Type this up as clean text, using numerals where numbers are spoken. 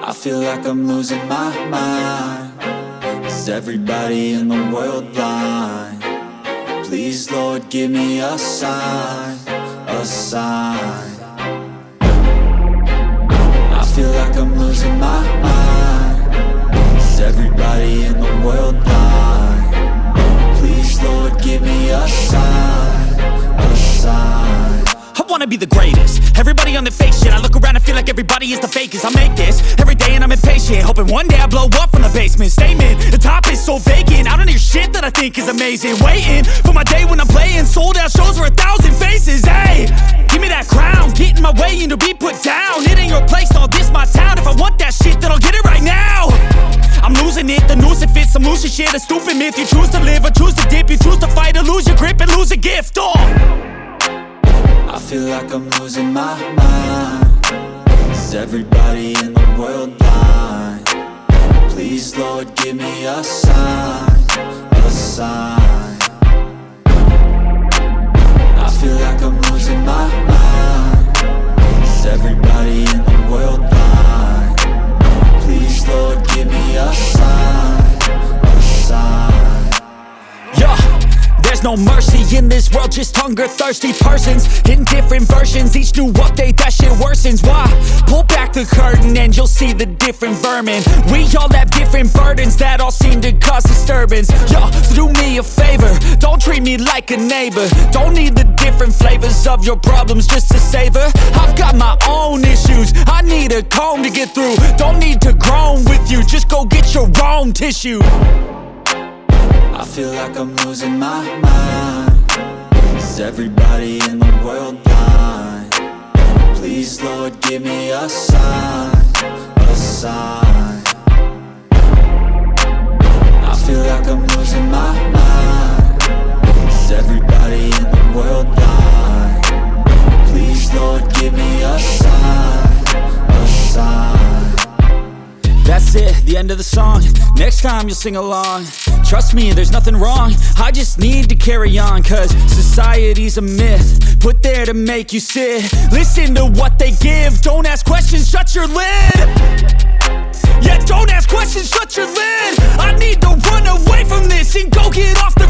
I feel like I'm losing my mind. Is everybody in the world blind? Please, Lord, give me a sign, a sign. I feel like I'm losing my mind. Is everybody in the world blind? Please, Lord, give me a sign, a sign. I wanna be the greatest. Everybody on the fake shit. I look around and feel like everybody is the fakest. I make this every day and I'm impatient, hoping one day I blow up from the basement. Statement, the top is so vacant. I don't hear shit that I think is amazing. Waiting for my day when I'm playing sold out shows for 1,000 faces. Hey, give me that crown, get in my way and to be put down. It ain't your place, all this my town. If I want that shit, then I'll get it right now. I'm losing it, the noose it fits. I'm losing shit, a stupid myth. You choose to live or choose to dip. You choose to fight or lose your grip and lose a gift. I feel like I'm losing my mind. Is everybody in the world blind? Please, Lord, give me a sign, a sign. I feel like I'm losing my mind. Is everybody in the world blind? Please, Lord, give me a sign, a sign. Yeah. There's no mercy in this world, just hunger-thirsty persons in different versions. Each new update, that shit worsens. Why? Pull back the curtain and you'll see the different vermin. We all have different burdens that all seem to cause disturbance. Yo, do me a favor, don't treat me like a neighbor. Don't need the different flavors of your problems just to savor. I've got my own issues, I need a comb to get through. Don't need to groan with you, just go get your own tissue. I feel like I'm losing my mind. Is everybody in the world blind? Please, Lord, give me a sign, a sign. I feel like I'm losing my mind. Is everybody in the world blind? Please, Lord, give me a sign, a sign. That's it, the end of the song. Next time you'll sing along. Trust me, there's nothing wrong. I just need to carry on, cause society's a myth put there to make you sit. Listen to what they give. Don't ask questions, shut your lid. Yeah, don't ask questions, shut your lid. I need to run away from this and go get off the